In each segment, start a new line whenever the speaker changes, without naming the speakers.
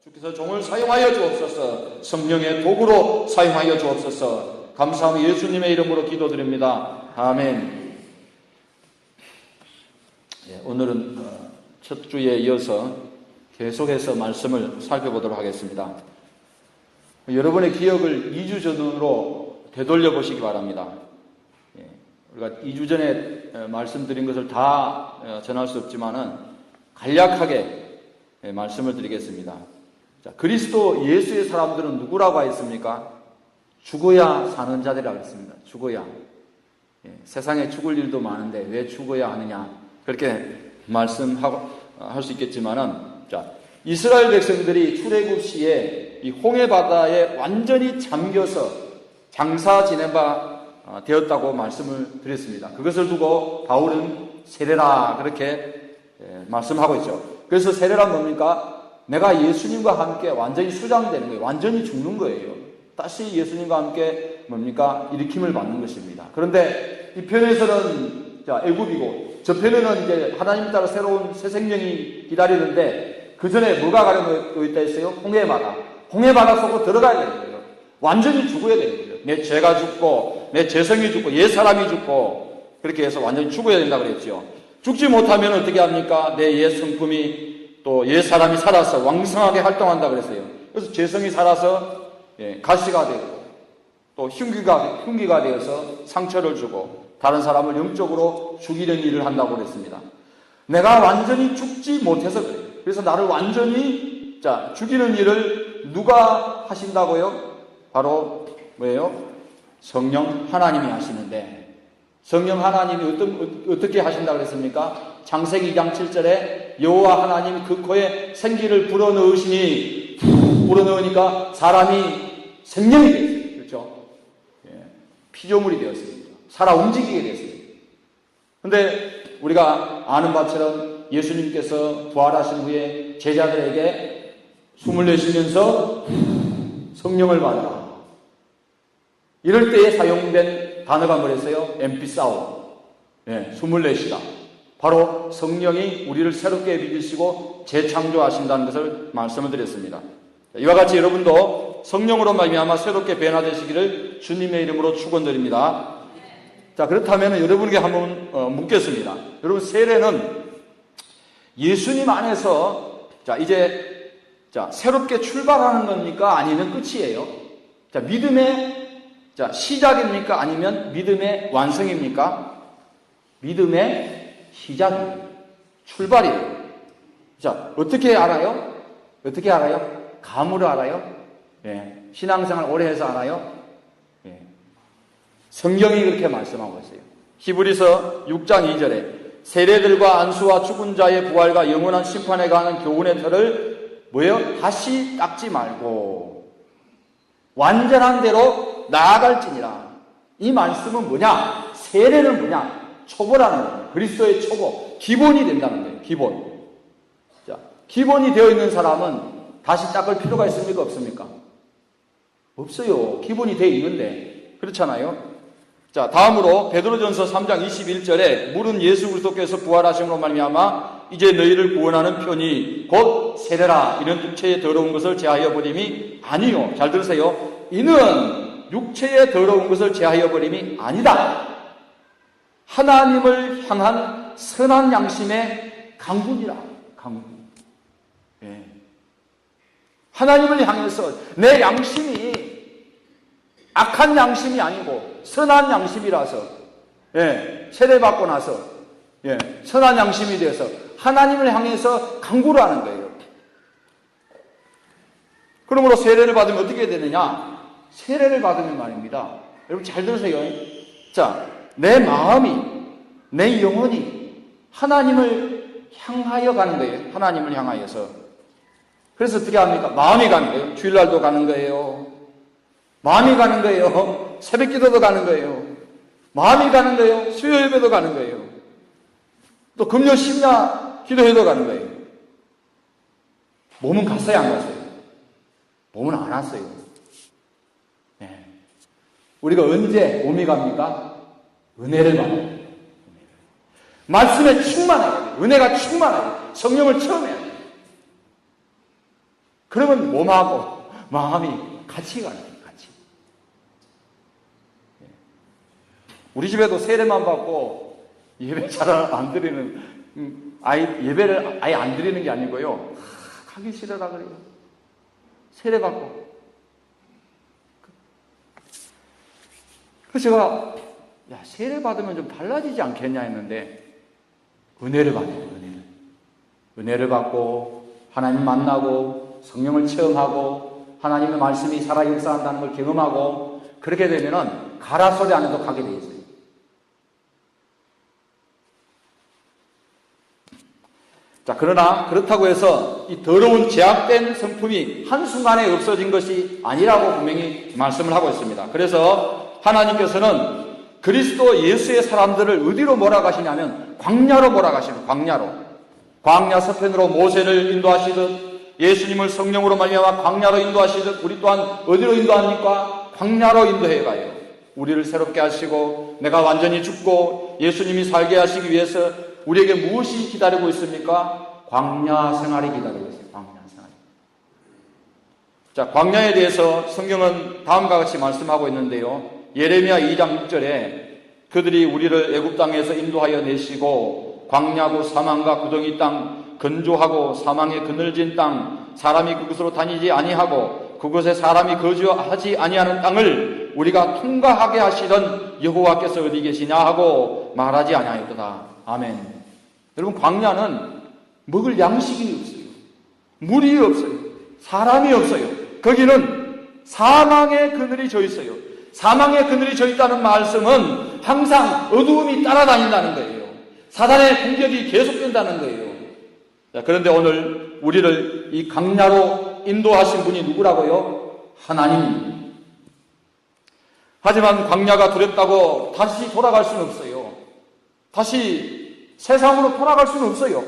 주께서 종을 사용하여 주옵소서. 성령의 도구로 사용하여 주옵소서. 감사하며 예수님의 이름으로 기도드립니다. 아멘. 오늘은 첫 주에 이어서 계속해서 말씀을 살펴보도록 하겠습니다. 여러분의 기억을 2주 전으로 되돌려 보시기 바랍니다. 우리가 2주 전에 말씀드린 것을 다 전할 수 없지만은 간략하게 말씀을 드리겠습니다. 자, 그리스도 예수의 사람들은 누구라고 하였습니까? 죽어야 사는 자들이라고 했습니다. 죽어야. 세상에 죽을 일도 많은데 왜 죽어야 하느냐? 그렇게 말씀하고 할 수 있겠지만은, 자, 이스라엘 백성들이 출애굽 시에 이 홍해 바다에 완전히 잠겨서 장사 지낸 바 되었다고 말씀을 드렸습니다. 그것을 두고 바울은 세례라 그렇게 말씀하고 있죠. 그래서 세례란 뭡니까? 내가 예수님과 함께 완전히 수장되는 거예요. 완전히 죽는 거예요. 다시 예수님과 함께 뭡니까? 일으킴을 받는 것입니다. 그런데 이 편에서는 자, 애굽이고 저 편에는 이제 하나님 따라 새로운 새 생명이 기다리는데 그 전에 뭐가 가려져 있다 했어요? 홍해바다. 홍해바다 속으로 들어가야 되는 거예요. 완전히 죽어야 되는 거예요. 내 죄가 죽고 내 죄성이 죽고 옛 사람이 죽고 그렇게 해서 완전히 죽어야 된다고 그랬죠. 죽지 못하면 어떻게 합니까? 내 옛 성품이 또 옛 사람이 살아서 왕성하게 활동한다 그랬어요. 그래서 죄성이 살아서 가시가 되고 또 흉기가 되어서 상처를 주고 다른 사람을 영적으로 죽이는 일을 한다고 그랬습니다. 내가 완전히 죽지 못해서 그래요. 그래서 나를 완전히 죽이는 일을 누가 하신다고요? 바로 뭐예요? 성령 하나님이 하시는데, 성령 하나님이 어떻게 하신다고 그랬습니까? 창세기 2장 7절에 여호와 하나님이 그 코에 생기를 불어넣으시니 불어넣으니까 사람이 생명이 되었어요. 그렇죠? 피조물이 되었습니다. 살아 움직이게 됐습니다. 그런데 우리가 아는 바처럼 예수님께서 부활하신 후에 제자들에게 숨을 내쉬면서 성령을 받으라. 이럴 때에 사용된 단어가 뭐랬어요? 엠피사오. 숨을 내쉬라. 바로 성령이 우리를 새롭게 빚으시고 재창조하신다는 것을 말씀을 드렸습니다. 이와 같이 여러분도 성령으로 말미암아 새롭게 변화되시기를 주님의 이름으로 축원드립니다. 자, 그렇다면 여러분에게 한번 묻겠습니다. 여러분, 세례는 예수님 안에서 이제 새롭게 출발하는 겁니까? 아니면 끝이에요? 믿음의 시작입니까? 아니면 믿음의 완성입니까? 믿음의 시작이에요. 출발이에요. 자, 어떻게 알아요? 어떻게 알아요? 감으로 알아요? 신앙생활 오래 해서 알아요? 성경이 그렇게 말씀하고 있어요. 히브리서 6장 2절에 세례들과 안수와 죽은 자의 부활과 영원한 심판에 관한 교훈의 틀을 뭐예요? 다시 닦지 말고 완전한 대로 나아갈지니라. 이 말씀은 뭐냐? 세례는 뭐냐? 초보라는 거예요. 그리스도의 초보, 기본이 된다는 거예요. 기본. 자, 기본이 되어 있는 사람은 다시 닦을 필요가 있습니까? 없습니까? 없어요. 기본이 되어 있는데. 그렇잖아요. 자, 다음으로 베드로전서 3장 21절에 물은 예수 그리스도께서 부활하심으로 말미암아 이제 너희를 구원하는 편이 곧 세례라. 이는 육체의 더러운 것을 제하여 버림이 아니요. 잘 들으세요. 이는 육체의 더러운 것을 제하여 버림이 아니다. 하나님을 향한 선한 양심의 강군이라. 강군. 하나님을 향해서 내 양심이 악한 양심이 아니고 선한 양심이라서 세례받고 나서 선한 양심이 되어서 하나님을 향해서 강구를 하는 거예요. 그러므로 세례를 받으면 어떻게 되느냐? 세례를 받으면 말입니다. 여러분 잘 들으세요. 자, 내 마음이, 내 영혼이 하나님을 향하여 가는 거예요. 하나님을 향하여서. 그래서 어떻게 합니까? 마음이 가는 거예요. 주일날도 가는 거예요. 마음이 가는 거예요. 새벽 기도도 가는 거예요. 마음이 가는 거예요. 수요 예배도 가는 거예요. 또 금요 심야 기도회도 가는 거예요. 몸은 갔어요, 안 갔어요? 몸은 안 왔어요. 우리가 언제 몸이 갑니까? 은혜를 받아요. 말씀에 충만해야 돼요. 은혜가 충만해야 돼요. 성령을 체험해야 돼요. 그러면 몸하고 마음이 같이 가는 거예요. 같이. 우리 집에도 세례만 받고 예배 잘 안 드리는 예배를 아예 안 드리는 게 아니고요. 가기 싫으라 그래요. 세례 받고. 그래서 제가 세례 받으면 좀 달라지지 않겠냐 했는데 은혜를 받아요. 은혜를 받고 하나님 만나고 성령을 체험하고 하나님의 말씀이 살아 역사한다는 걸 경험하고 그렇게 되면은 가라 소리 안 해도 가게 돼 있어요. 자, 그러나 그렇다고 해서 이 더러운 제약된 성품이 한순간에 없어진 것이 아니라고 분명히 말씀을 하고 있습니다. 그래서 하나님께서는 그리스도 예수의 사람들을 어디로 몰아가시냐면 광야로 몰아가시는 광야 서편으로 모세를 인도하시듯 예수님을 성령으로 말미암아 광야로 인도하시듯 우리 또한 어디로 인도합니까? 광야로 인도해 가요. 우리를 새롭게 하시고 내가 완전히 죽고 예수님이 살게 하시기 위해서 우리에게 무엇이 기다리고 있습니까? 광야 생활이 기다리고 있어요. 광야 생활. 자, 광야에 대해서 성경은 다음과 같이 말씀하고 있는데요. 예레미야 2장 6절에 그들이 우리를 애굽 땅에서 인도하여 내시고 광야고 사망과 구덩이 땅 건조하고 사망의 그늘진 땅 사람이 그곳으로 다니지 아니하고 그곳에 사람이 거주하지 아니하는 땅을 우리가 통과하게 하시던 여호와께서 어디 계시냐 하고 말하지 아니하였도다. 아멘. 여러분, 광야는 먹을 양식이 없어요. 물이 없어요. 사람이 없어요. 거기는 사망의 그늘이 져 있어요. 사망의 그늘이 져 있다는 말씀은 항상 어두움이 따라다닌다는 거예요. 사단의 공격이 계속된다는 거예요. 자, 그런데 오늘 우리를 이 광야로 인도하신 분이 누구라고요? 하나님. 하지만 광야가 두렵다고 다시 돌아갈 수는 없어요. 다시 세상으로 돌아갈 수는 없어요.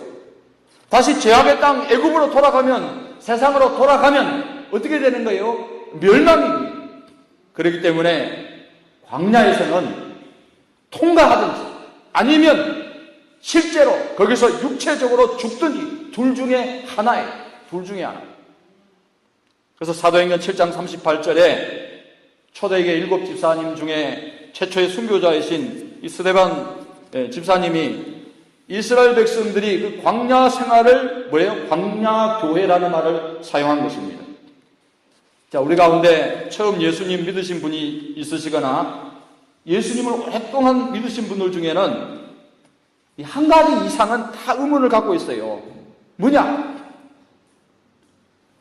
다시 죄악의 땅 애굽으로 돌아가면, 세상으로 돌아가면 어떻게 되는 거예요? 멸망입니다. 그렇기 때문에 광야에서는 통과하든지 아니면 실제로 거기서 육체적으로 죽든지 둘 중에 하나예요. 둘 중에 하나. 그래서 사도행전 7장 38절에 초대교회 7 집사님 중에 최초의 순교자이신 이 스데반 집사님이 이스라엘 백성들이 그 광야 생활을 광야 교회라는 말을 사용한 것입니다. 자, 우리 가운데 처음 예수님 믿으신 분이 있으시거나 예수님을 오랫동안 믿으신 분들 중에는 한 가지 이상은 다 의문을 갖고 있어요. 뭐냐?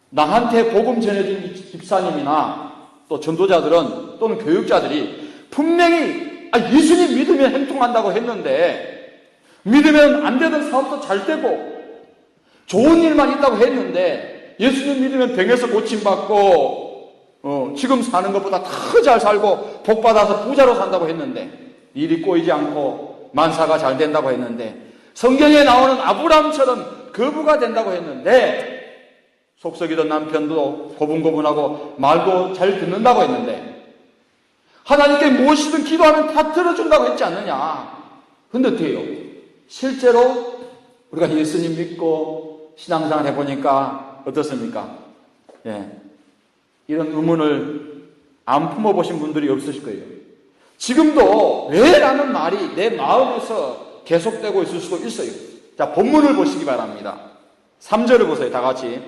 나한테 복음 전해준 집사님이나 또 전도자들은 또는 교육자들이 분명히 예수님 믿으면 행통한다고 했는데 믿으면 안 되던 사업도 잘 되고 좋은 일만 있다고 했는데 예수님 믿으면 병에서 고침받고 지금 사는 것보다 더 잘 살고 복받아서 부자로 산다고 했는데 일이 꼬이지 않고 만사가 잘 된다고 했는데 성경에 나오는 아브라함처럼 거부가 된다고 했는데 속썩이던 남편도 고분고분하고 말도 잘 듣는다고 했는데 하나님께 무엇이든 기도하면 다 들어준다고 했지 않느냐. 근데 어때요? 실제로 우리가 예수님 믿고 신앙생활 해보니까 어떻습니까? 이런 의문을 안 품어보신 분들이 없으실 거예요. 지금도 왜라는 말이 내 마음에서 계속되고 있을 수도 있어요. 자, 본문을 보시기 바랍니다. 3절을 보세요. 다 같이.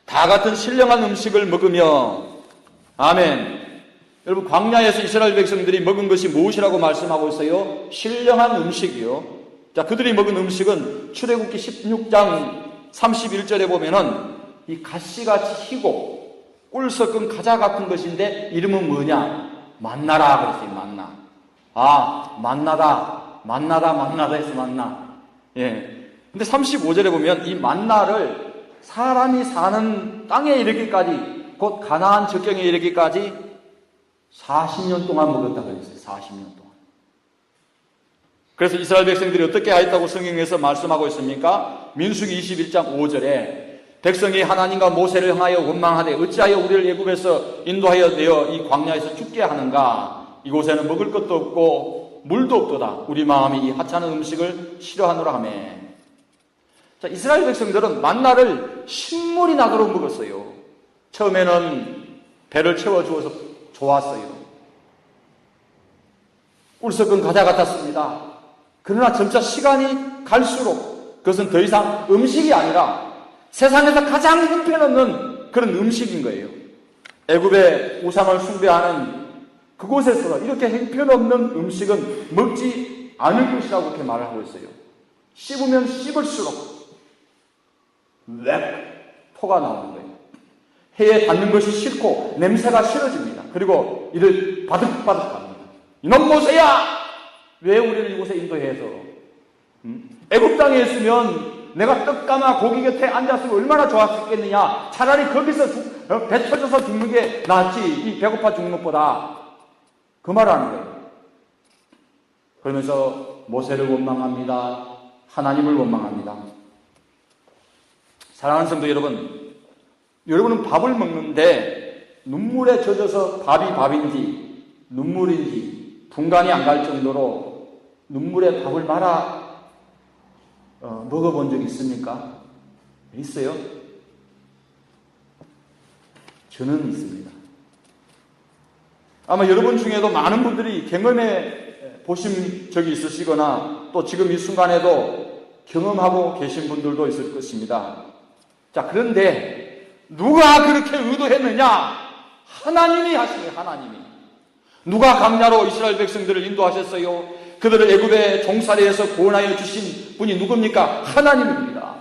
다 같은 신령한 음식을 먹으며 아멘. 여러분, 광야에서 이스라엘 백성들이 먹은 것이 무엇이라고 말씀하고 있어요? 신령한 음식이요. 자, 그들이 먹은 음식은 출애굽기 16장 31절에 보면은 이 가시같이 희고 꿀 섞은 가자 같은 것인데 이름은 뭐냐? 만나라 그랬어요. 만나. 만나다 해서 만나. 근데 35절에 보면 이 만나를 사람이 사는 땅에 이르기까지, 곧 가나안 적경에 이르기까지 40년 동안 먹었다 그랬어요. 40년 동안. 그래서 이스라엘 백성들이 어떻게 하였다고 성경에서 말씀하고 있습니까? 민수기 21장 5절에 백성이 하나님과 모세를 향하여 원망하되 어찌하여 우리를 애굽에서 인도하여 내어 이 광야에서 죽게 하는가? 이곳에는 먹을 것도 없고 물도 없도다. 우리 마음이 이 하찮은 음식을 싫어하노라 하매. 자, 이스라엘 백성들은 만나를 신물이 나도록 먹었어요. 처음에는 배를 채워주어서 좋았어요. 꿀 섞은 과자 같았습니다. 그러나 점차 시간이 갈수록 그것은 더 이상 음식이 아니라 세상에서 가장 형편없는 그런 음식인 거예요. 애굽의 우상을 숭배하는 그곳에서 이렇게 형편없는 음식은 먹지 않을 것이라고 그렇게 말을 하고 있어요. 씹으면 씹을수록 토가 나오는 거예요. 해에 닿는 것이 싫고 냄새가 싫어집니다. 그리고 이를 바득바득합니다. 이놈 모세야! 왜 우리를 이곳에 인도해서? 애굽 땅에 있으면 내가 떡가마 고기 곁에 앉았으면 얼마나 좋았겠느냐. 차라리 거기서 배 터져서 죽는 게 낫지. 이 배고파 죽는 것보다. 그 말을 하는 거예요. 그러면서 모세를 원망합니다. 하나님을 원망합니다. 사랑하는 성도 여러분, 여러분은 밥을 먹는데 눈물에 젖어서 밥인지 눈물인지 분간이 안 갈 정도로 눈물에 밥을 말아 먹어본 적 있습니까? 있어요? 저는 있습니다. 아마 여러분 중에도 많은 분들이 경험해 보신 적이 있으시거나 또 지금 이 순간에도 경험하고 계신 분들도 있을 것입니다. 자, 그런데 누가 그렇게 의도했느냐? 하나님이 하시네요. 하나님이. 누가 강야로 이스라엘 백성들을 인도하셨어요? 그들을 애굽의 종살이에서 구원하여 주신 분이 누굽니까? 하나님입니다.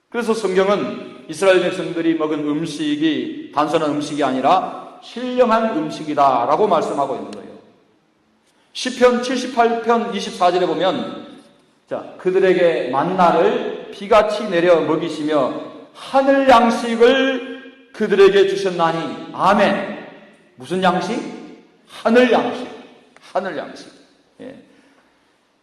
그래서 성경은 이스라엘 백성들이 먹은 음식이 단순한 음식이 아니라 신령한 음식이다 라고 말씀하고 있는 거예요. 시편 78편 24절에 보면 자, 그들에게 만나를 비같이 내려 먹이시며 하늘 양식을 그들에게 주셨나니 아멘. 무슨 양식? 하늘 양식. 하늘 양식. 예.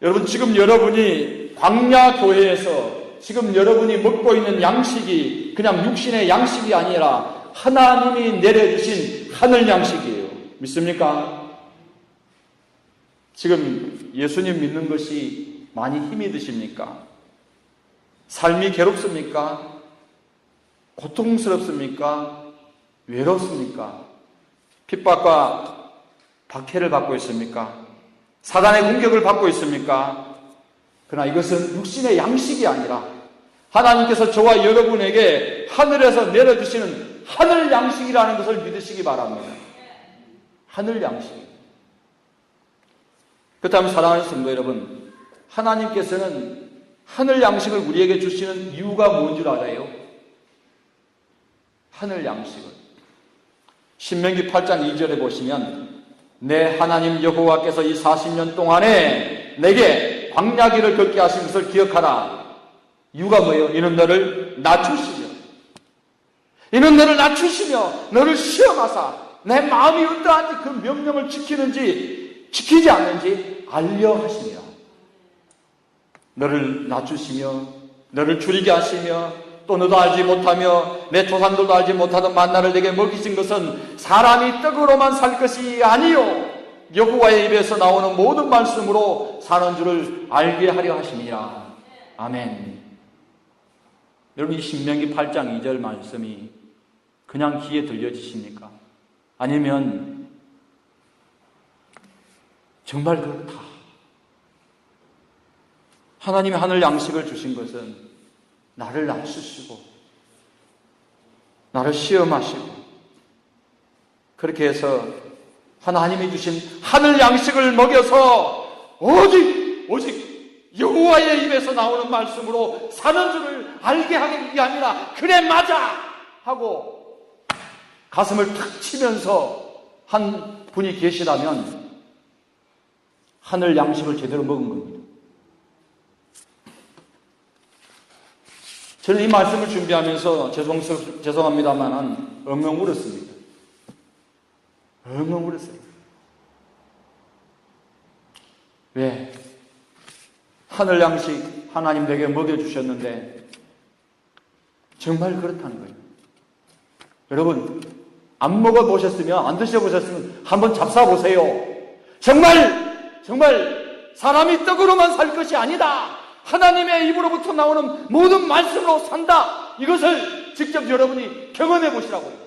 여러분, 지금 여러분이 광야 교회에서 지금 여러분이 먹고 있는 양식이 그냥 육신의 양식이 아니라 하나님이 내려주신 하늘 양식이에요. 믿습니까? 지금 예수님 믿는 것이 많이 힘이 드십니까? 삶이 괴롭습니까? 고통스럽습니까? 외롭습니까? 핍박과 박해를 받고 있습니까? 사단의 공격을 받고 있습니까? 그러나 이것은 육신의 양식이 아니라 하나님께서 저와 여러분에게 하늘에서 내려주시는 하늘 양식이라는 것을 믿으시기 바랍니다. 하늘 양식. 그렇다면 사랑하는 성도 여러분, 하나님께서는 하늘 양식을 우리에게 주시는 이유가 뭔 줄 알아요? 하늘 양식을. 신명기 8장 2절에 보시면 내 하나님 여호와께서 이 40년 동안에 내게 광야길을 걷게 하신 것을 기억하라. 이유가 뭐예요? 이는 너를 낮추시며 너를 시험하사 내 마음이 어떠한지 그 명령을 지키는지 지키지 않는지 알려 하시니라. 너를 낮추시며 너를 줄이게 하시며 또 너도 알지 못하며 내 조상들도 알지 못하던 만나를 내게 먹이신 것은 사람이 떡으로만 살 것이 아니요 여호와의 입에서 나오는 모든 말씀으로 사는 줄을 알게 하려 하심이라. 아멘. 여러분, 이 신명기 8장 2절 말씀이 그냥 귀에 들려지십니까? 아니면 정말 그렇다. 하나님이 하늘 양식을 주신 것은 나를 낮추시고 나를 시험하시고 그렇게 해서 하나님이 주신 하늘 양식을 먹여서 오직 여호와의 입에서 나오는 말씀으로 사는 줄을 알게 하기 위함이라. 그래 맞아 하고 가슴을 탁 치면서 한 분이 계시다면 하늘 양식을 제대로 먹은 겁니다. 저는 이 말씀을 준비하면서 죄송합니다만 엉엉 울었습니다. 엉엉 울었어요. 왜? 하늘 양식 하나님 내게 먹여주셨는데 정말 그렇다는 거예요. 여러분, 안 먹어보셨으면, 안 드셔보셨으면 한번 잡숴보세요. 정말 사람이 떡으로만 살 것이 아니다. 하나님의 입으로부터 나오는 모든 말씀으로 산다. 이것을 직접 여러분이 경험해 보시라고요.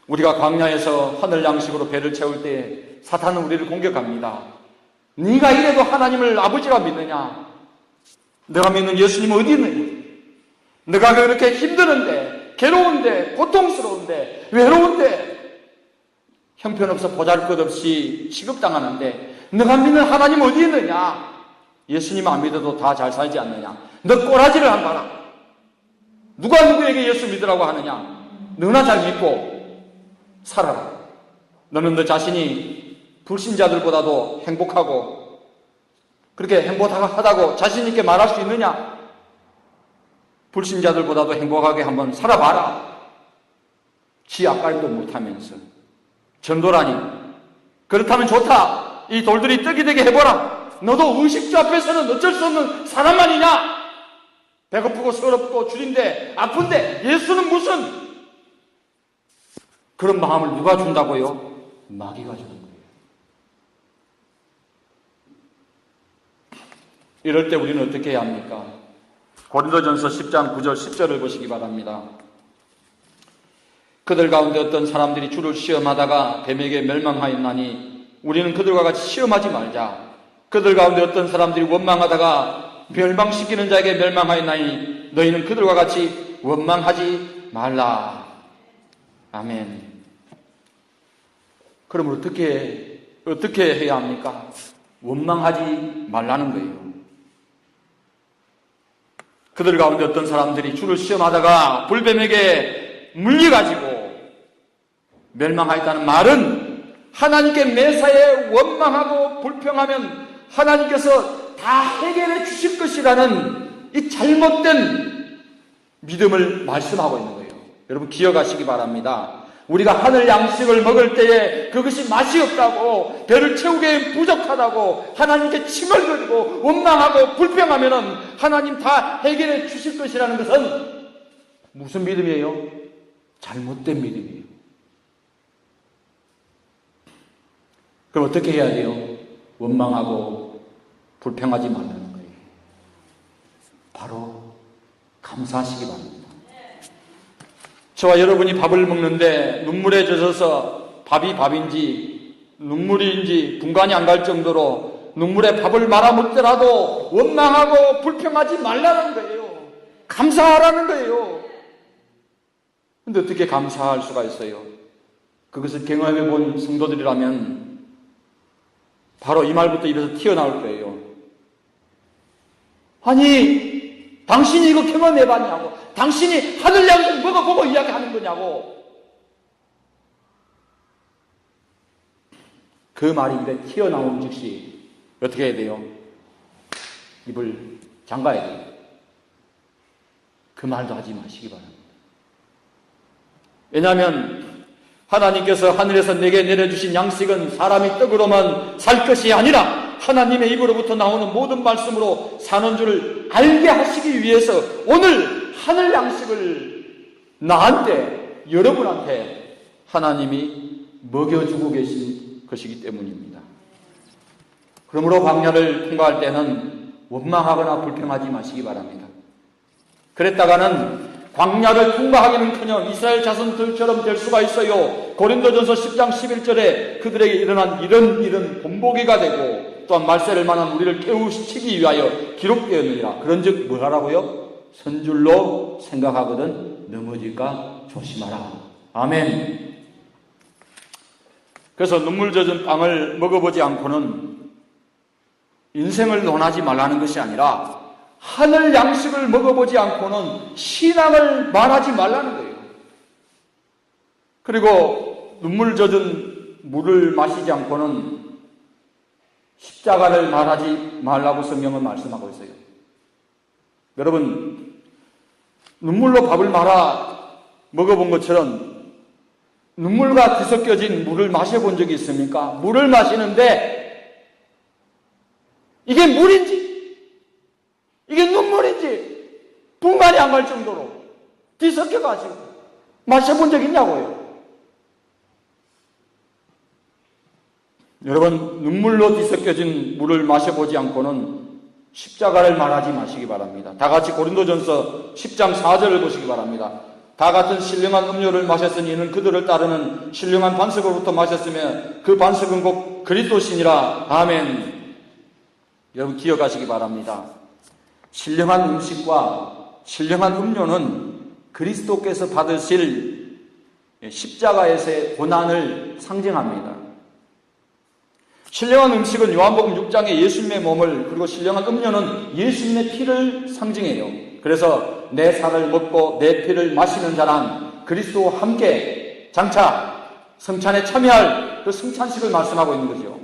우리가 광야에서 하늘 양식으로 배를 채울 때 사탄은 우리를 공격합니다. 네가 이래도 하나님을 아버지라 믿느냐? 내가 믿는 예수님 어디 있느냐? 내가 그렇게 힘드는데, 괴로운데, 고통스러운데, 외로운데, 형편없어 보잘것없이 취급당하는데 내가 믿는 하나님 어디 있느냐? 예수님 안 믿어도 다 잘 살지 않느냐? 너 꼬라지를 한 봐라. 누가 누구에게 예수 믿으라고 하느냐? 너나 잘 믿고 살아라. 너는 너 자신이 불신자들보다도 행복하고 그렇게 행복하다고 자신 있게 말할 수 있느냐? 불신자들보다도 행복하게 한번 살아봐라. 지 앞가림도 못하면서 전도라니. 그렇다면 좋다. 이 돌들이 떡이 되게 해보라. 너도 의식주 앞에서는 어쩔 수 없는 사람 아니냐? 배고프고 서럽고 줄인데 아픈데 예수는 무슨 그런 마음을 누가 준다고요? 마귀가 주는 거예요. 이럴 때 우리는 어떻게 해야 합니까? 고린도전서 10장 9절 10절을 보시기 바랍니다. 그들 가운데 어떤 사람들이 주를 시험하다가 뱀에게 멸망하였나니 우리는 그들과 같이 시험하지 말자. 그들 가운데 어떤 사람들이 원망하다가 멸망시키는 자에게 멸망하였나니 너희는 그들과 같이 원망하지 말라. 아멘. 그럼 어떻게 해야 합니까? 원망하지 말라는 거예요. 그들 가운데 어떤 사람들이 주를 시험하다가 불뱀에게 물려가지고 멸망하였다는 말은 하나님께 매사에 원망하고 불평하면 하나님께서 다 해결해 주실 것이라는 이 잘못된 믿음을 말씀하고 있는 거예요. 여러분 기억하시기 바랍니다. 우리가 하늘 양식을 먹을 때에 그것이 맛이 없다고, 배를 채우기에 부족하다고 하나님께 침을 흘리고 원망하고 불평하면은 하나님 다 해결해 주실 것이라는 것은 무슨 믿음이에요? 잘못된 믿음이에요. 그럼 어떻게 해야 돼요? 원망하고 불평하지 말라는 거예요. 바로 감사하시기 바랍니다. 저와 여러분이 밥을 먹는데 눈물에 젖어서 밥이 밥인지 눈물인지 분간이 안 갈 정도로 눈물에 밥을 말아 먹더라도 원망하고 불평하지 말라는 거예요. 감사하라는 거예요. 근데 어떻게 감사할 수가 있어요? 그것을 경험해 본 성도들이라면 바로 이 말부터 입에서 튀어나올 거예요. 아니, 당신이 이거 경험해봤냐고, 당신이 하늘 양식 먹어보고 이야기하는 거냐고. 그 말이 입에 튀어나온 즉시 어떻게 해야 돼요? 입을 잠가야 돼요. 그 말도 하지 마시기 바랍니다. 왜냐하면 하나님께서 하늘에서 내게 내려주신 양식은 사람이 떡으로만 살 것이 아니라 하나님의 입으로부터 나오는 모든 말씀으로 사는 줄을 알게 하시기 위해서 오늘 하늘 양식을 나한테, 여러분한테 하나님이 먹여주고 계신 것이기 때문입니다. 그러므로 광야를 통과할 때는 원망하거나 불평하지 마시기 바랍니다. 그랬다가는 광야를 통과하기는커녕 이스라엘 자손들처럼 될 수가 있어요. 고린도전서 10장 11절에 그들에게 일어난 이런 일은 본보기가 되고 또한 말세를 만한 우리를 깨우치기 위하여 기록되었느니라. 그런즉 뭐하라고요? 선줄로 생각하거든 넘어질까 조심하라. 아멘. 그래서 눈물 젖은 빵을 먹어보지 않고는 인생을 논하지 말라는 것이 아니라 하늘 양식을 먹어보지 않고는 신앙을 말하지 말라는 거예요. 그리고 눈물 젖은 물을 마시지 않고는 십자가를 말하지 말라고 성경은 말씀하고 있어요. 여러분, 눈물로 밥을 말아 먹어본 것처럼 눈물과 뒤섞여진 물을 마셔본 적이 있습니까? 물을 마시는데 이게 물인지 이게 눈물인지 분간이 안 갈 정도로 뒤섞여가지고 마셔본 적 있냐고요. 여러분, 눈물로 뒤섞여진 물을 마셔보지 않고는 십자가를 말하지 마시기 바랍니다. 다 같이 고린도전서 10장 4절을 보시기 바랍니다. 다 같은 신령한 음료를 마셨으니 이는 그들을 따르는 신령한 반석으로부터 마셨으며 그 반석은 곧 그리스도시니라. 아멘. 여러분 기억하시기 바랍니다. 신령한 음식과 신령한 음료는 그리스도께서 받으실 십자가에서의 고난을 상징합니다. 신령한 음식은 요한복음 6장에 예수님의 몸을, 그리고 신령한 음료는 예수님의 피를 상징해요. 그래서 내 살을 먹고 내 피를 마시는 자란 그리스도와 함께 장차 성찬에 참여할 그 성찬식을 말씀하고 있는 거죠.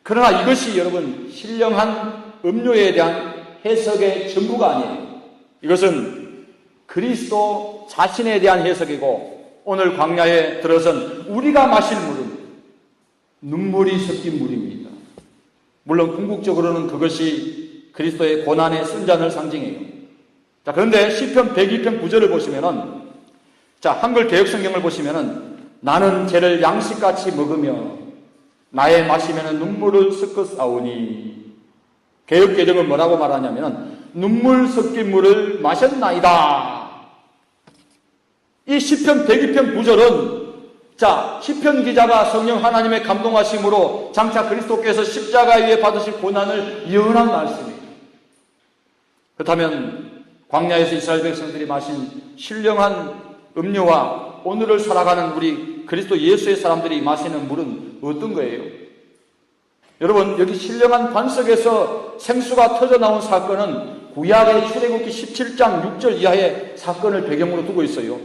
그러나 이것이 여러분 신령한 음료에 대한 해석의 전부가 아니에요. 이것은 그리스도 자신에 대한 해석이고, 오늘 광야에 들어선 우리가 마실 물은 눈물이 섞인 물입니다. 물론 궁극적으로는 그것이 그리스도의 고난의 순잔을 상징해요. 자, 그런데 시편 102편 9절을 보시면은, 자, 한글 개역성경을 보시면은, 나는 쟤를 양식같이 먹으며 나의 마시면은 눈물을 섞어 싸우니, 개역개정은 뭐라고 말하냐면은 눈물 섞인 물을 마셨나이다. 이 시편 102편 9절은 자, 시편 기자가 성령 하나님의 감동하심으로 장차 그리스도께서 십자가 위에 받으실 고난을 예언한 말씀입니다. 그렇다면 광야에서 이스라엘 백성들이 마신 신령한 음료와 오늘을 살아가는 우리 그리스도 예수의 사람들이 마시는 물은 어떤 거예요? 여러분, 여기 신령한 반석에서 생수가 터져나온 사건은 구약의 출애굽기 17장 6절 이하의 사건을 배경으로 두고 있어요.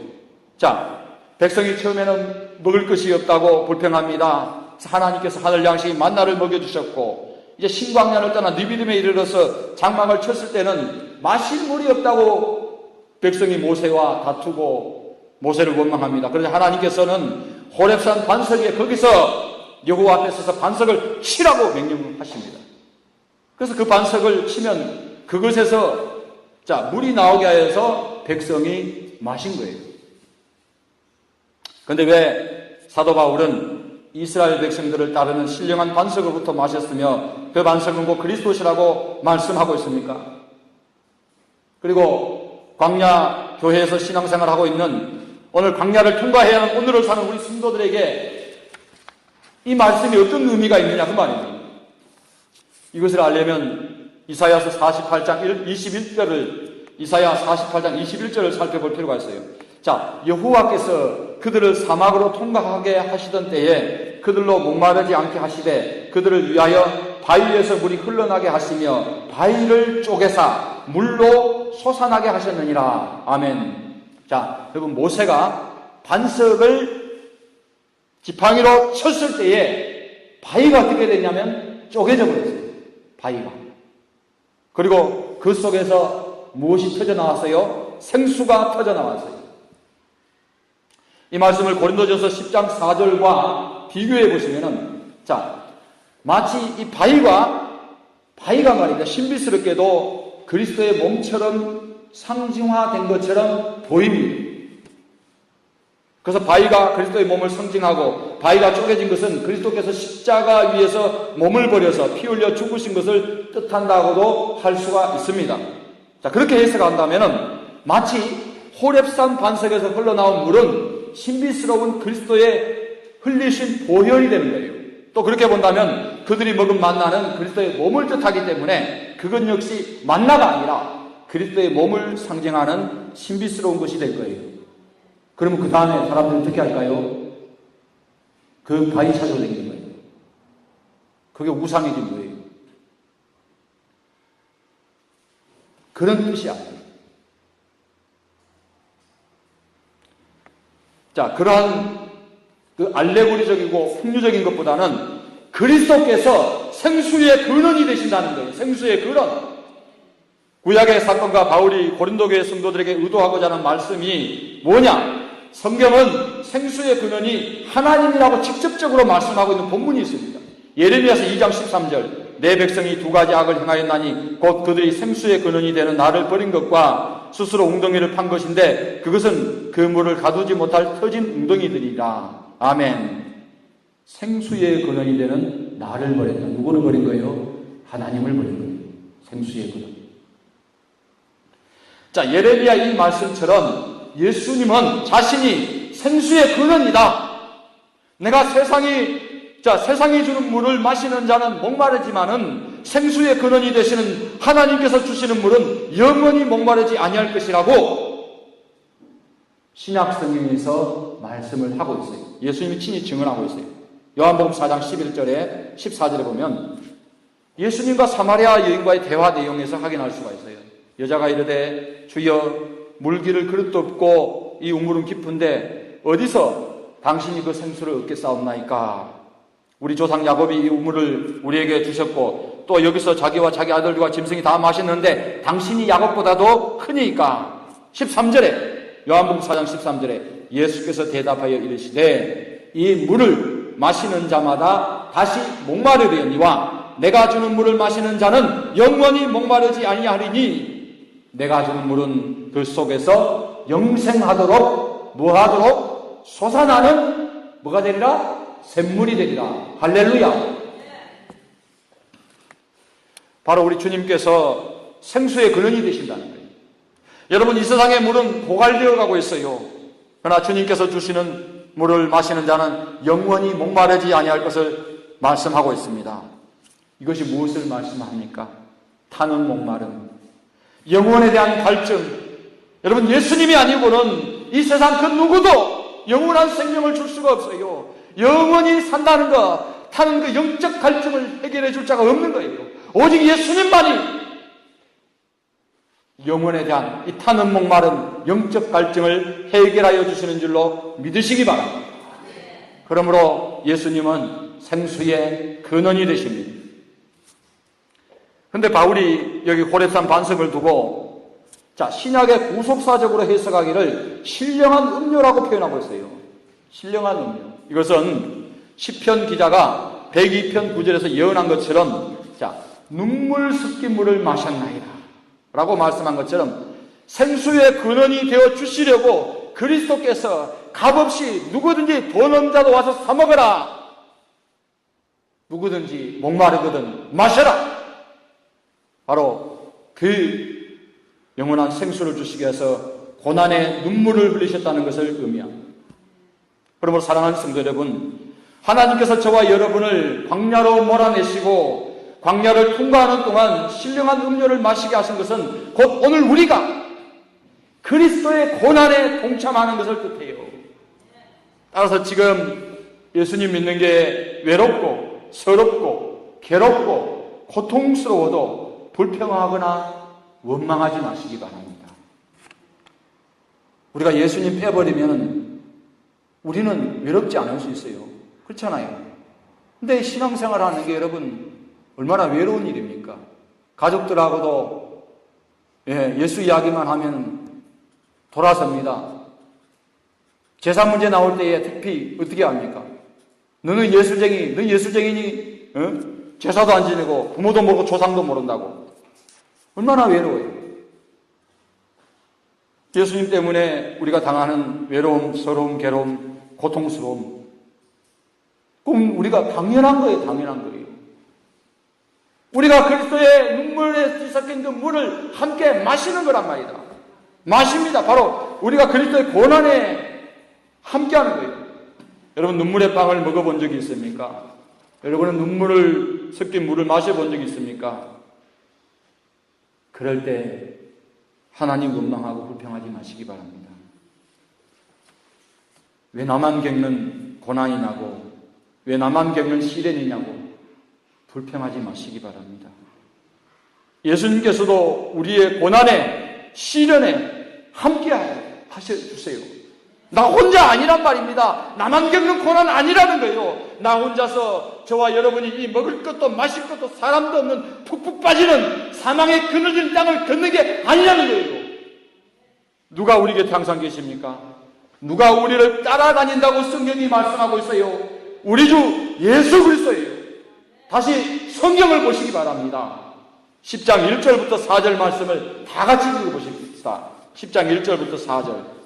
자, 백성이 처음에는 먹을 것이 없다고 불평합니다. 하나님께서 하늘 양식이 만나를 먹여주셨고, 이제 신광야를 떠나 느비딤에 이르러서 장막을 쳤을 때는 마실 물이 없다고 백성이 모세와 다투고 모세를 원망합니다. 그래서 하나님께서는 호렙산 반석 위에 거기서 여호와 앞에 서서 반석을 치라고 명령하십니다. 그래서 그 반석을 치면 그것에서 자 물이 나오게 하여서 백성이 마신 거예요. 그런데 왜 사도 바울은 이스라엘 백성들을 따르는 신령한 반석으로부터 마셨으며 그 반석은 곧 그리스도시라고 말씀하고 있습니까? 그리고 광야 교회에서 신앙생활을 하고 있는, 오늘 광야를 통과해야 하는 오늘을 사는 우리 성도들에게 이 말씀이 어떤 의미가 있느냐 그 말입니다. 이것을 알려면 이사야 48장 21절을 살펴볼 필요가 있어요. 자, 여호와께서 그들을 사막으로 통과하게 하시던 때에 그들로 목마르지 않게 하시되 그들을 위하여 바위에서 물이 흘러나게 하시며 바위를 쪼개사 물로 솟아나게 하셨느니라. 아멘. 자, 여러분 모세가 반석을 지팡이로 쳤을 때에 바위가 어떻게 됐냐면 쪼개져 버렸어요. 바위가. 그리고 그 속에서 무엇이 터져나왔어요? 생수가 터져나왔어요. 이 말씀을 고린도전서 10장 4절과 비교해 보시면은, 자, 마치 이 바위가 말입니다. 신비스럽게도 그리스도의 몸처럼 상징화된 것처럼 보입니다. 그래서 바위가 그리스도의 몸을 상징하고 바위가 쪼개진 것은 그리스도께서 십자가 위에서 몸을 버려서 피 흘려 죽으신 것을 뜻한다고도 할 수가 있습니다. 자, 그렇게 해석한다면은 마치 호렙산 반석에서 흘러나온 물은 신비스러운 그리스도의 흘리신 보혈이 되는 거예요. 또 그렇게 본다면 그들이 먹은 만나는 그리스도의 몸을 뜻하기 때문에 그것 역시 만나가 아니라 그리스도의 몸을 상징하는 신비스러운 것이 될 거예요. 그러면 그 다음에 사람들이 어떻게 할까요? 그 바위 찾아다니는 거예요. 그게 우상해진 거예요. 그런 뜻이 아니에요. 자, 그러한 그 알레고리적이고 풍류적인 것보다는 그리스도께서 생수의 근원이 되신다는 거예요. 생수의 근원. 구약의 사건과 바울이 고린도 교회 성도들에게 의도하고자 하는 말씀이 뭐냐? 성경은 생수의 근원이 하나님이라고 직접적으로 말씀하고 있는 본문이 있습니다. 예레미야서 2장 13절 내 백성이 두 가지 악을 행하였나니 곧 그들이 생수의 근원이 되는 나를 버린 것과 스스로 웅덩이를 판 것인데 그것은 그 물을 가두지 못할 터진 웅덩이들이라. 아멘. 생수의 근원이 되는 나를 버렸다. 누구를 버린 거예요? 하나님을 버린 거예요. 생수의 근원. 자, 예레미야 이 말씀처럼 예수님은 자신이 생수의 근원이다. 내가 세상이 주는 물을 마시는 자는 목마르지만은 생수의 근원이 되시는 하나님께서 주시는 물은 영원히 목마르지 아니할 것이라고 신약 성경에서 말씀을 하고 있어요. 예수님이 친히 증언하고 있어요. 요한복음 4장 11절에 14절에 보면 예수님과 사마리아 여인과의 대화 내용에서 확인할 수가 있어요. 여자가 이르되 주여 물기를 그릇도 없고 이 우물은 깊은데 어디서 당신이 그 생수를 얻겠사옵나이까? 우리 조상 야곱이 이 우물을 우리에게 주셨고 또 여기서 자기와 자기 아들들과 짐승이 다 마셨는데 당신이 야곱보다도 크니까. 13절에 요한복음 4장 13절에 예수께서 대답하여 이르시되 이 물을 마시는 자마다 다시 목마르려니와 내가 주는 물을 마시는 자는 영원히 목마르지 아니하리니 내가 주는 물은 그 속에서 영생하도록 뭐하도록 솟아나는 뭐가 되리라? 샘물이 되리라. 할렐루야. 바로 우리 주님께서 생수의 근원이 되신다는 거예요. 여러분, 이 세상의 물은 고갈되어 가고 있어요. 그러나 주님께서 주시는 물을 마시는 자는 영원히 목마르지 아니할 것을 말씀하고 있습니다. 이것이 무엇을 말씀합니까? 타는 목마름, 영혼에 대한 갈증. 여러분, 예수님이 아니고는 이 세상 그 누구도 영원한 생명을 줄 수가 없어요. 영원히 산다는 것, 타는 그 영적 갈증을 해결해 줄 자가 없는 거예요. 오직 예수님만이 영혼에 대한 이 타는 목마른 영적 갈증을 해결하여 주시는 줄로 믿으시기 바랍니다. 그러므로 예수님은 생수의 근원이 되십니다. 그런데 바울이 여기 호렙산 반석을 두고 신약의 구속사적으로 해석하기를 신령한 음료라고 표현하고 있어요. 신령한 음료. 이것은 시편 기자가 102편 9절에서 예언한 것처럼 눈물 섞인 물을 마셨나이다 라고 말씀한 것처럼 생수의 근원이 되어 주시려고 그리스도께서 값없이 누구든지 돈 없는 자도 와서 사 먹어라. 누구든지 목마르거든 마셔라. 바로 그 영원한 생수를 주시기 위해서 고난의 눈물을 흘리셨다는 것을 의미합니다. 그러므로 사랑하는 성도 여러분, 하나님께서 저와 여러분을 광야로 몰아내시고 광야를 통과하는 동안 신령한 음료를 마시게 하신 것은 곧 오늘 우리가 그리스도의 고난에 동참하는 것을 뜻해요. 따라서 지금 예수님 믿는 게 외롭고 서럽고 괴롭고 고통스러워도 불평하거나 원망하지 마시기 바랍니다. 우리가 예수님 빼버리면 우리는 외롭지 않을 수 있어요. 그렇잖아요. 근데 신앙생활 하는 게 여러분 얼마나 외로운 일입니까? 가족들하고도 예수 이야기만 하면 돌아섭니다. 제사 문제 나올 때에 특히 어떻게 합니까? 너는 예술쟁이, 너 예술쟁이니? 제사도 안 지내고 부모도 모르고 조상도 모른다고. 얼마나 외로워요. 예수님 때문에 우리가 당하는 외로움, 서러움, 괴로움, 고통스러움. 그럼 우리가 당연한 거예요. 당연한 거예요. 우리가 그리스도의 눈물에 뒤섞인 그 물을 함께 마시는 거란 말이다. 마십니다. 바로 우리가 그리스도의 고난에 함께하는 거예요. 여러분, 눈물의 빵을 먹어본 적이 있습니까? 여러분은 눈물을 섞인 물을 마셔본 적이 있습니까? 그럴 때 하나님 원망하고 불평하지 마시기 바랍니다. 왜 나만 겪는 고난이 나고 왜 나만 겪는 시련이냐고 불평하지 마시기 바랍니다. 예수님께서도 우리의 고난에 시련에 함께 하셔주세요. 나 혼자 아니란 말입니다. 나만 겪는 고난 아니라는 거예요. 나 혼자서 저와 여러분이 이 먹을 것도 마실 것도 사람도 없는 푹푹 빠지는 사망의 그늘진 땅을 걷는 게 아니라는 거예요. 누가 우리 곁에 항상 계십니까? 누가 우리를 따라다닌다고 성경이 말씀하고 있어요? 우리 주 예수 그리스도예요. 다시 성경을 보시기 바랍니다. 10장 1절부터 4절 말씀을 다 같이 읽어보십시다. 10장 1절부터 4절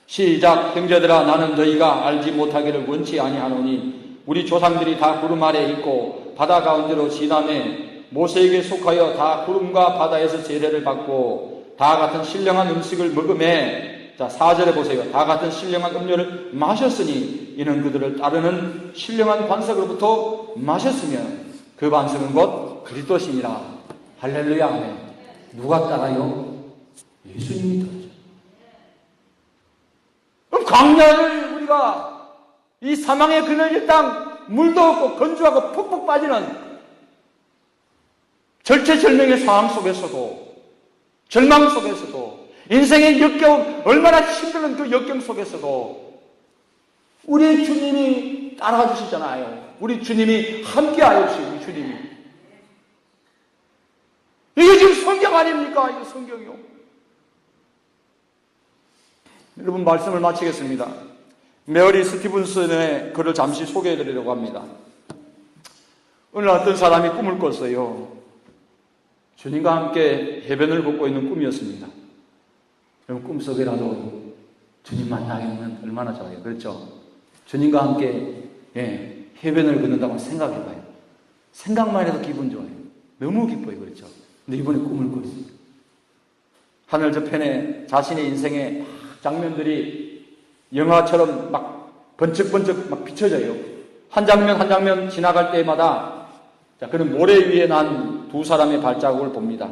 시작. 형제들아, 나는 너희가 알지 못하기를 원치 아니하노니 우리 조상들이 다 구름 아래 있고 바다 가운데로 지나매 모세에게 속하여 다 구름과 바다에서 제례를 받고 다 같은 신령한 음식을 먹음에, 자 4절에 보세요. 다 같은 신령한 음료를 마셨으니 이는 그들을 따르는 신령한 반석으로부터 마셨으면 그 반석은 곧 그리스도시니라. 할렐루야. 아멘. 누가 따라요? 예수님이 따르죠. 그럼 광야를 우리가 이 사망의 그늘진 땅, 물도 없고 건조하고 푹푹 빠지는 절체절명의 상황 속에서도, 절망 속에서도, 인생의 역겨움, 얼마나 힘든 그 역경 속에서도 우리 주님이 따라가 주시잖아요. 우리 주님이 함께하여 주시고, 우리 주님이. 이게 지금 성경 아닙니까? 이거 성경이요. 여러분, 말씀을 마치겠습니다. 메어리 스티븐슨의 글을 잠시 소개해 드리려고 합니다. 오늘 어떤 사람이 꿈을 꿨어요. 주님과 함께 해변을 걷고 있는 꿈이었습니다. 여러분, 꿈속에라도 주님 만나면 얼마나 좋아요. 그렇죠? 주님과 함께 해변을 걷는다고 생각해봐요. 생각만 해도 기분 좋아요. 너무 기뻐요. 그렇죠? 근데 이번에 꿈을 꿨어요. 하늘 저편에 자신의 인생의 장면들이 영화처럼 막 번쩍번쩍 막 비춰져요. 한 장면 한 장면 지나갈 때마다, 자, 그는 모래 위에 난 두 사람의 발자국을 봅니다.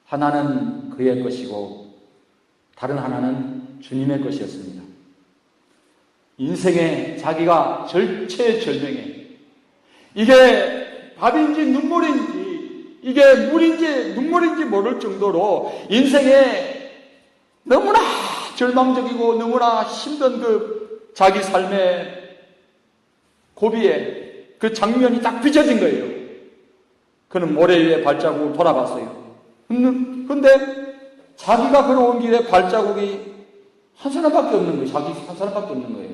하나는 그의 것이고 다른 하나는 주님의 것이었습니다. 인생에 자기가 절체절명해. 이게 밥인지 눈물인지, 이게 물인지 눈물인지 모를 정도로 인생에 너무나 절망적이고 너무나 힘든 그 자기 삶의 고비에 그 장면이 딱 비춰진 거예요. 그는 모래 위에 발자국을 돌아봤어요. 근데 자기가 걸어온 길에 발자국이 한 사람밖에 없는 거예요. 자기 한 사람밖에 없는 거예요.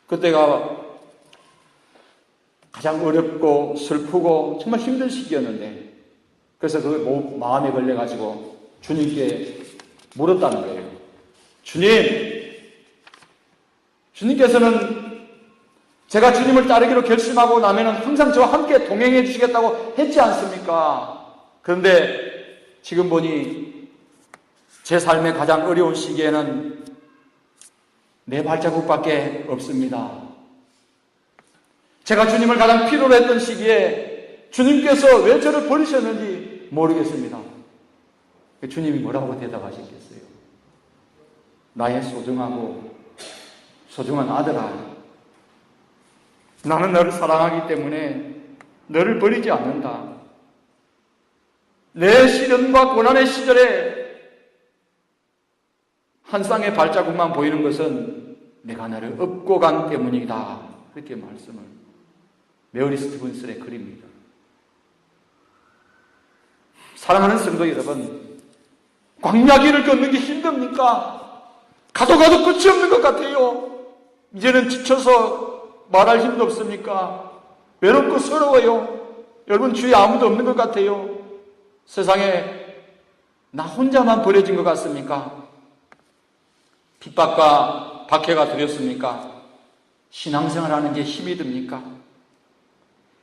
그때가 가장 어렵고 슬프고 정말 힘든 시기였는데, 그래서 그 마음에 걸려가지고 주님께 물었다는 거예요. 주님께서는 제가 주님을 따르기로 결심하고 나면 항상 저와 함께 동행해 주시겠다고 했지 않습니까? 그런데 지금 보니 제 삶의 가장 어려운 시기에는 내 발자국밖에 없습니다. 제가 주님을 가장 필요로 했던 시기에 주님께서 왜 저를 버리셨는지 모르겠습니다. 주님이 뭐라고 대답하셨겠어요? 나의 소중한 아들아, 나는 너를 사랑하기 때문에 너를 버리지 않는다. 내 시련과 고난의 시절에 한 쌍의 발자국만 보이는 것은 내가 너를 업고 간 때문이다. 그렇게 말씀을. 메어리 스티븐슨의 글입니다. 사랑하는 성도 여러분, 광야길을 걷는 게 힘듭니까? 가도 끝이 없는 것 같아요. 이제는 지쳐서 말할 힘도 없습니까? 외롭고 서러워요. 여러분, 주위에 아무도 없는 것 같아요. 세상에 나 혼자만 버려진 것 같습니까? 핍박과 박해가 두렵습니까? 신앙생활 하는 게 힘이 듭니까?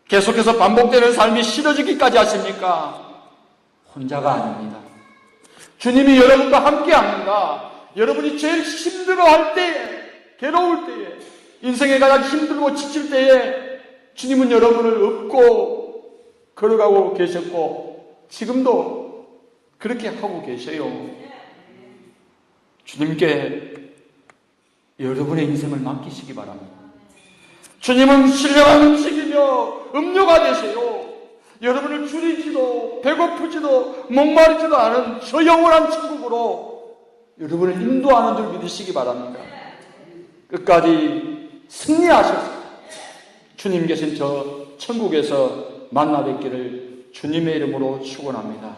계속해서 반복되는 삶이 싫어지기까지 하십니까? 혼자가 아닙니다. 주님이 여러분과 함께 합니다. 여러분이 제일 힘들어할 때에, 괴로울 때에, 인생에 가장 힘들고 지칠 때에 주님은 여러분을 업고 걸어가고 계셨고 지금도 그렇게 하고 계셔요. 주님께 여러분의 인생을 맡기시기 바랍니다. 주님은 신령한 음식이며 음료가 되세요. 여러분을 줄이지도 배고프지도 목마르지도 않은 저 영원한 천국으로 여러분을 인도하는 줄 믿으시기 바랍니다. 끝까지 승리하셔서 주님 계신 저 천국에서 만나 뵙기를 주님의 이름으로 축원합니다.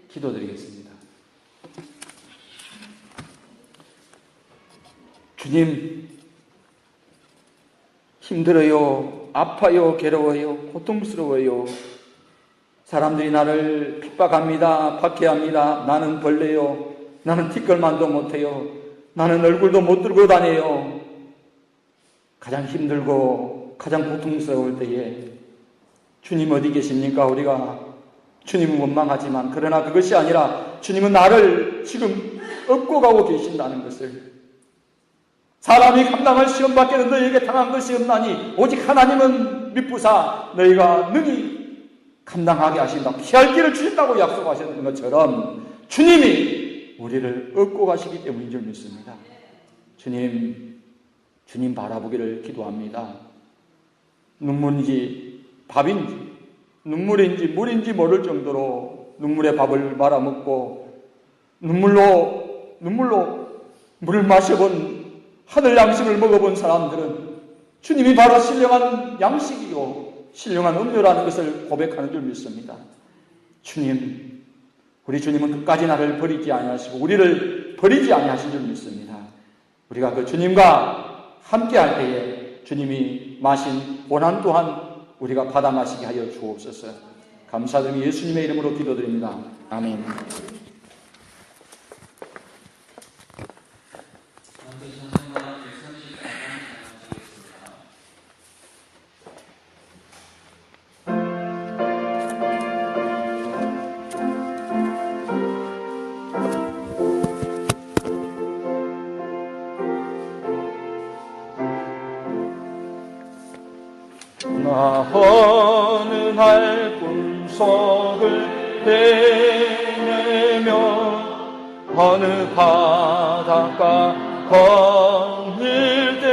기도드리겠습니다. 주님, 힘들어요, 아파요, 괴로워요, 고통스러워요. 사람들이 나를 핍박합니다, 박해합니다. 나는 벌레요, 나는 티끌만도 못해요, 나는 얼굴도 못 들고 다녀요. 가장 힘들고 가장 고통스러울 때에 주님 어디 계십니까? 우리가 주님은 원망하지만 그러나 그것이 아니라 주님은 나를 지금 업고 가고 계신다는 것을, 사람이 감당할 시험밖에는 너희에게 당한 것이 없나니 오직 하나님은 미쁘사 너희가 능히 감당하게 하신다. 피할 길을 주신다고 약속하셨던 것처럼 주님이 우리를 업고 가시기 때문인 줄 믿습니다. 주님 바라보기를 기도합니다. 눈물인지 밥인지 눈물인지 물인지 모를 정도로 눈물의 밥을 말아먹고 눈물로 물을 마셔본, 하늘 양식을 먹어본 사람들은 주님이 바로 신령한 양식이고 신령한 음료라는 것을 고백하는 줄 믿습니다. 우리 주님은 끝까지 나를 버리지 아니하시고 우리를 버리지 아니하신 줄 믿습니다. 우리가 그 주님과 함께 할 때에 주님이 마신 고난 또한 우리가 받아 마시게 하여 주옵소서. 감사드리며 예수님의 이름으로 기도드립니다. 아멘. 나 어느 날 꿈속을 헤매며 어느 바닷가 건널 때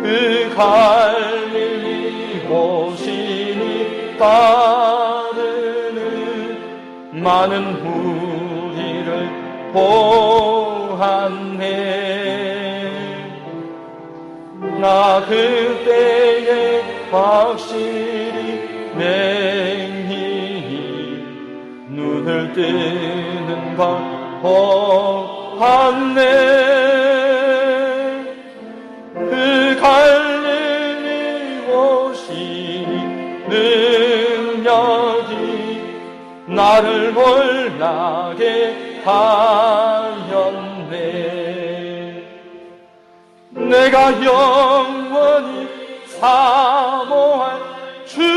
그 갈릴리 오신이 따르는 많은 무리를 보았네. 나 그때에 확실히 맹히 눈을 뜨는 걸 보았네. 그 갈릴리 오신 능력이 나를 놀라게 하였네. 내가 영원히 사모할 주님,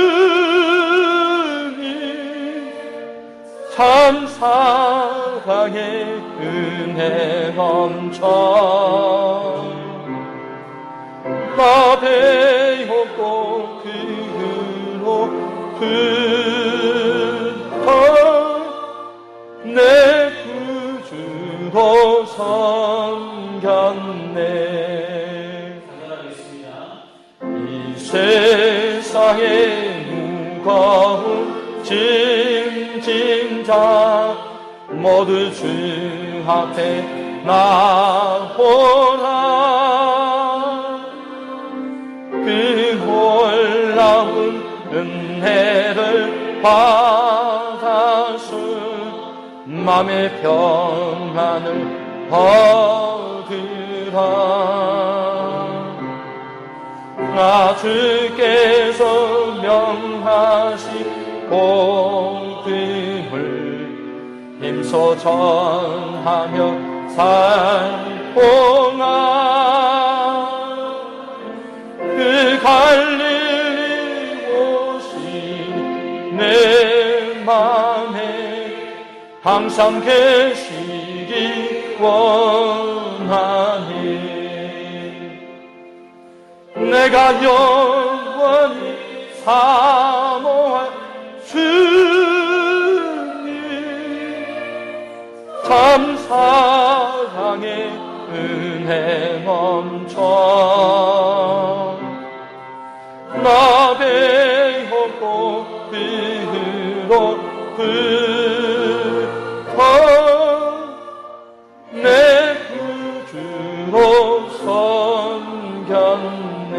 참 사랑의 은혜 넘쳐 나 배웠고 그로부터 내 구주로 섬겼네. 이 세상의 무거운 짐진자 모두 주 앞에 나오라. 그 놀라운 은혜를 받아서 맘의 평안을 얻으라. 나 주께서 명하신 복음을 힘써 전하며 살포나. 그 갈릴리 오신 내 맘에 항상 계시기 원하니. 내가 영원히 사모할 주님, 참 사랑의 은혜 넘쳐 나 배웠고 그로부터 내 구주로 섬겼네.